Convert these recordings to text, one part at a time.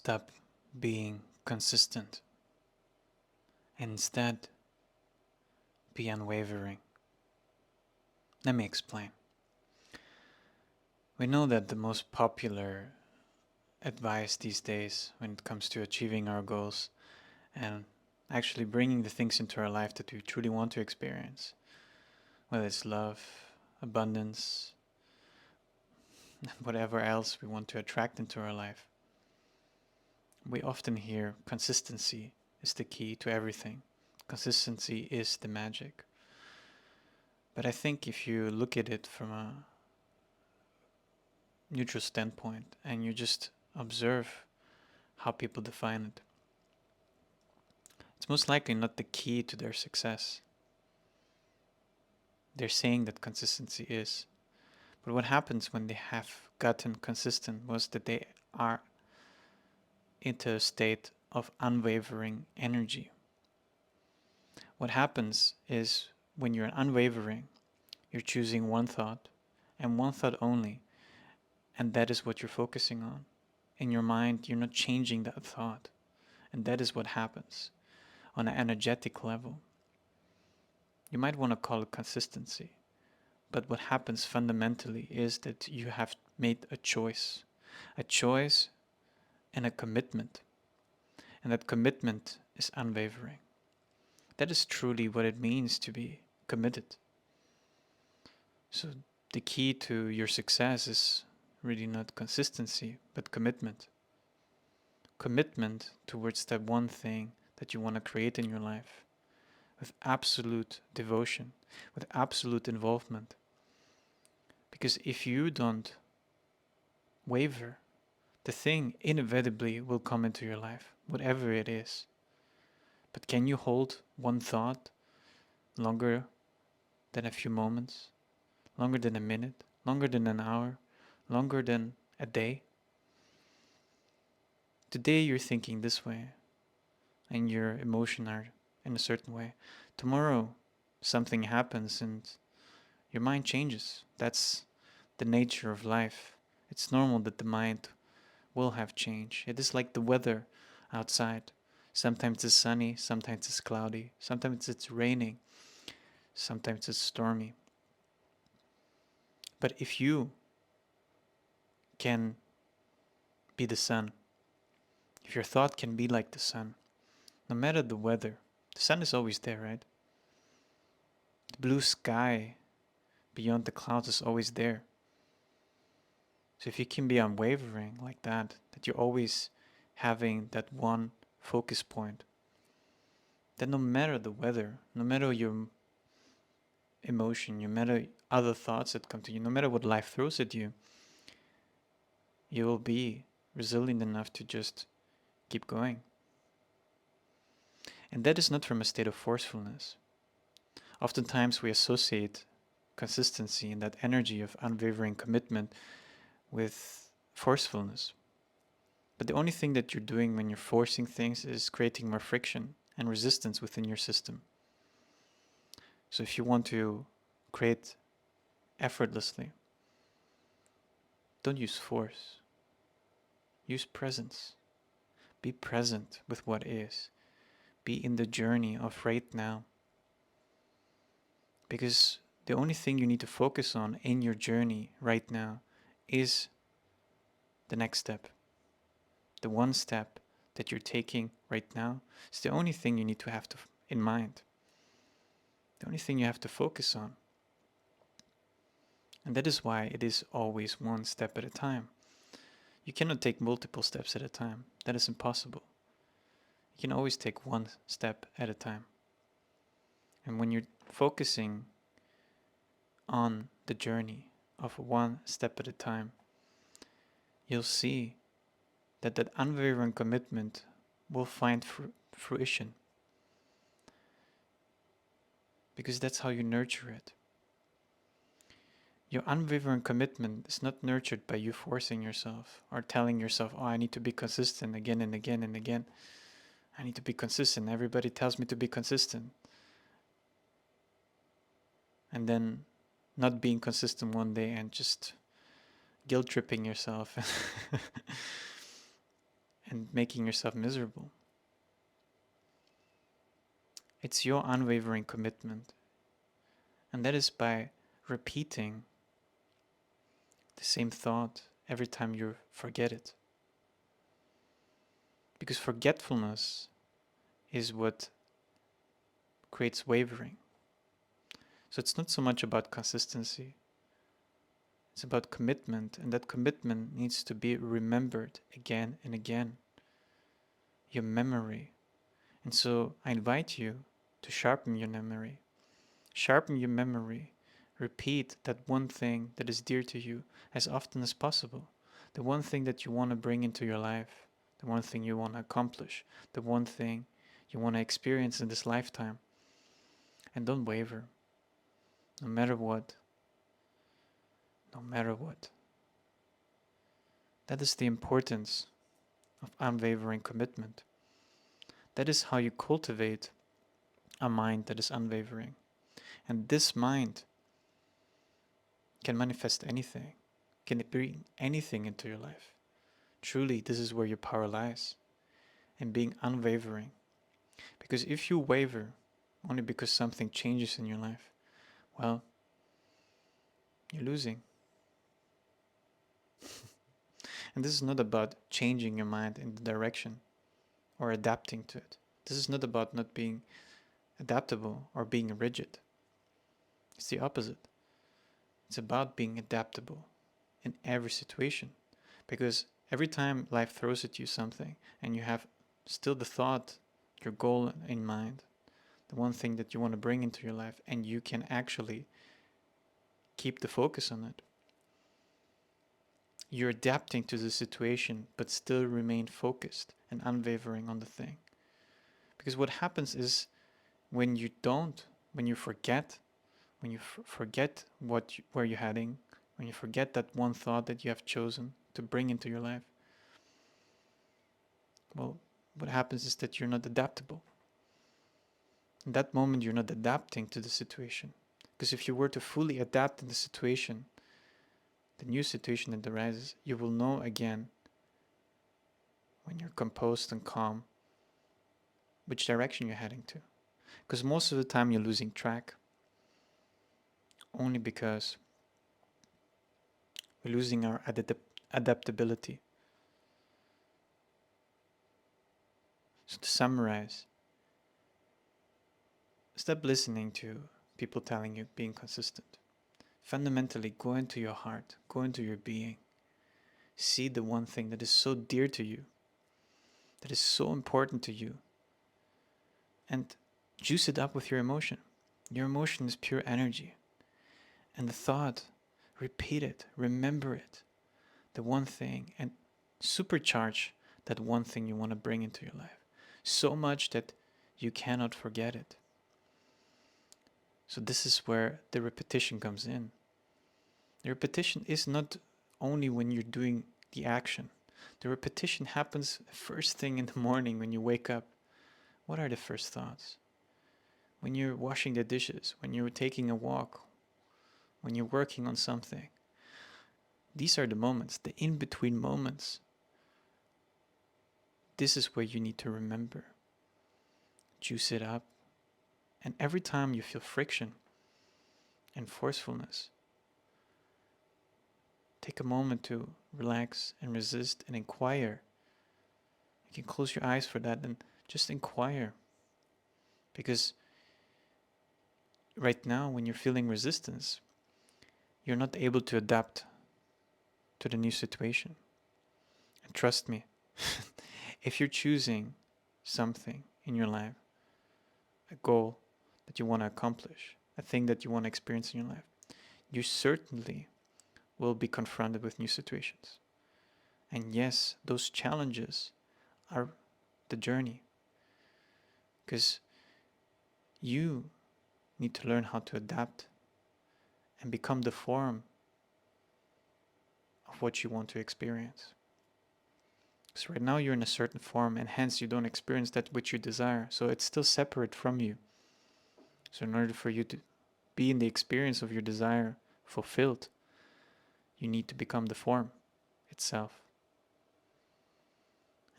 stop being consistent and instead be unwavering. Let me explain. We know that the most popular advice these days when it comes to achieving our goals and actually bringing the things into our life that we truly want to experience, whether it's love, abundance, whatever else we want to attract into our life, we often hear consistency is the key to everything. Consistency is the magic. But I think if you look at it from a neutral standpoint and you just observe how people define it, it's most likely not the key to their success. They're saying that consistency is. But what happens when they have gotten consistent was that they are into a state of unwavering energy. What happens is when you're unwavering, you're choosing one thought and one thought only, and that is what you're focusing on. In your mind, you're not changing that thought, and that is what happens on an energetic level. You might want to call it consistency, but what happens fundamentally is that you have made a choice and a commitment, and that commitment is unwavering. That is truly what it means to be committed. So the key to your success is really not consistency, but commitment. Commitment towards that one thing that you want to create in your life with absolute devotion, with absolute involvement. Because if you don't waver, the thing inevitably will come into your life, whatever it is. But can you hold one thought longer than a few moments, longer than a minute, longer than an hour, longer than a day? Today you're thinking this way, and your emotions are in a certain way. Tomorrow something happens and your mind changes. That's the nature of life. It's normal that the mind will have change. It is like the weather outside. Sometimes it's sunny, sometimes it's cloudy, sometimes it's raining, sometimes it's stormy. But if you can be the sun, if your thought can be like the sun, no matter the weather, the sun is always there, right? The blue sky beyond the clouds is always there. So if you can be unwavering like that you're always having that one focus point, then no matter the weather, no matter your emotion, no matter other thoughts that come to you, no matter what life throws at you, you will be resilient enough to just keep going. And that is not from a state of forcefulness. Oftentimes we associate consistency and that energy of unwavering commitment with forcefulness. But the only thing that you're doing when you're forcing things is creating more friction and resistance within your system. So if you want to create effortlessly, don't use force. Use presence. Be present with what is. Be in the journey of right now. Because the only thing you need to focus on in your journey right now is the next step. The one step that you're taking right now is the only thing you need to have in mind. The only thing you have to focus on. And that is why it is always one step at a time. You cannot take multiple steps at a time. That is impossible. You can always take one step at a time. And when you're focusing on the journey of one step at a time, you'll see that that unwavering commitment will find fruition. Because that's how you nurture it. Your unwavering commitment is not nurtured by you forcing yourself or telling yourself, oh, I need to be consistent again and again and again. I need to be consistent. Everybody tells me to be consistent. And then not being consistent one day and just guilt tripping yourself and making yourself miserable. It's your unwavering commitment. And that is by repeating the same thought every time you forget it. Because forgetfulness is what creates wavering. So it's not so much about consistency, it's about commitment, and that commitment needs to be remembered again and again. Your memory. And so I invite you to sharpen your memory. Sharpen your memory. Repeat that one thing that is dear to you as often as possible. The one thing that you want to bring into your life. The one thing you want to accomplish. The one thing you want to experience in this lifetime. And don't waver. No matter what. No matter what. That is the importance of unwavering commitment. That is how you cultivate a mind that is unwavering. And this mind can manifest anything, can bring anything into your life. Truly, this is where your power lies, in being unwavering. Because if you waver only because something changes in your life, well, you're losing. And this is not about changing your mind in the direction or adapting to it. This is not about not being adaptable or being rigid. It's the opposite. It's about being adaptable in every situation. Because every time life throws at you something and you have still the thought, your goal in mind, the one thing that you want to bring into your life, and you can actually keep the focus on it, you're adapting to the situation but still remain focused and unwavering on the thing. Because what happens is when you don't, when you forget, forget where you're heading, when you forget that one thought that you have chosen to bring into your life, well, what happens is that you're not adaptable. In that moment, you're not adapting to the situation. Because if you were to fully adapt in the situation, the new situation that arises, you will know again, when you're composed and calm, which direction you're heading to. Because most of the time you're losing track only because we're losing our adaptability. So to summarize, stop listening to people telling you being consistent. Fundamentally, go into your heart, go into your being. See the one thing that is so dear to you, that is so important to you, and juice it up with your emotion. Your emotion is pure energy. And the thought, repeat it, remember it, the one thing, and supercharge that one thing you want to bring into your life. So much that you cannot forget it. So this is where the repetition comes in. The repetition is not only when you're doing the action. The repetition happens first thing in the morning when you wake up. What are the first thoughts? When you're washing the dishes, when you're taking a walk, when you're working on something. These are the moments, the in-between moments. This is where you need to remember. Juice it up. And every time you feel friction and forcefulness, take a moment to relax and resist and inquire. You can close your eyes for that and just inquire. Because right now, when you're feeling resistance, you're not able to adapt to the new situation. And trust me, if you're choosing something in your life, a goal that you want to accomplish, a thing that you want to experience in your life, you certainly will be confronted with new situations. And yes, those challenges are the journey. Because you need to learn how to adapt and become the form of what you want to experience. Because right now you're in a certain form and hence you don't experience that which you desire. So it's still separate from you. So in order for you to be in the experience of your desire fulfilled, you need to become the form itself.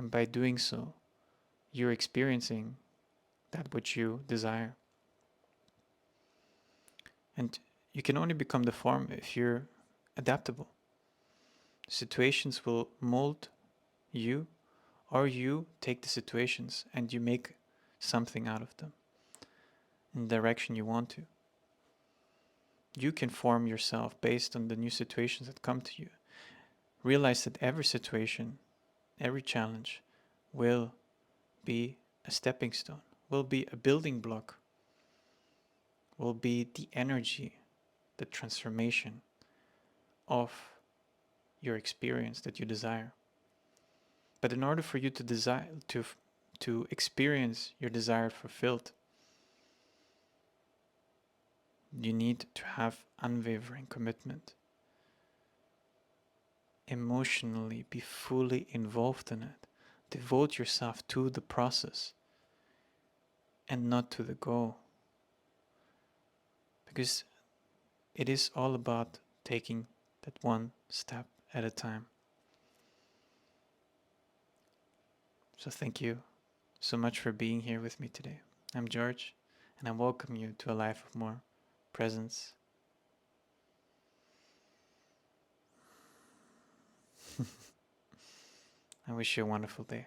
And by doing so, you're experiencing that which you desire. And you can only become the form if you're adaptable. Situations will mold you, or you take the situations and you make something out of them in the direction you want to. You can form yourself based on the new situations that come to you. Realize that every situation, every challenge will be a stepping stone, will be a building block, will be the energy, the transformation of your experience that you desire. But in order for you to desire to experience your desire fulfilled, you need to have unwavering commitment. Emotionally be fully involved in it. Devote yourself to the process and not to the goal. Because it is all about taking that one step at a time. So thank you so much for being here with me today. I'm George, and I welcome you to a life of more presence. I wish you a wonderful day.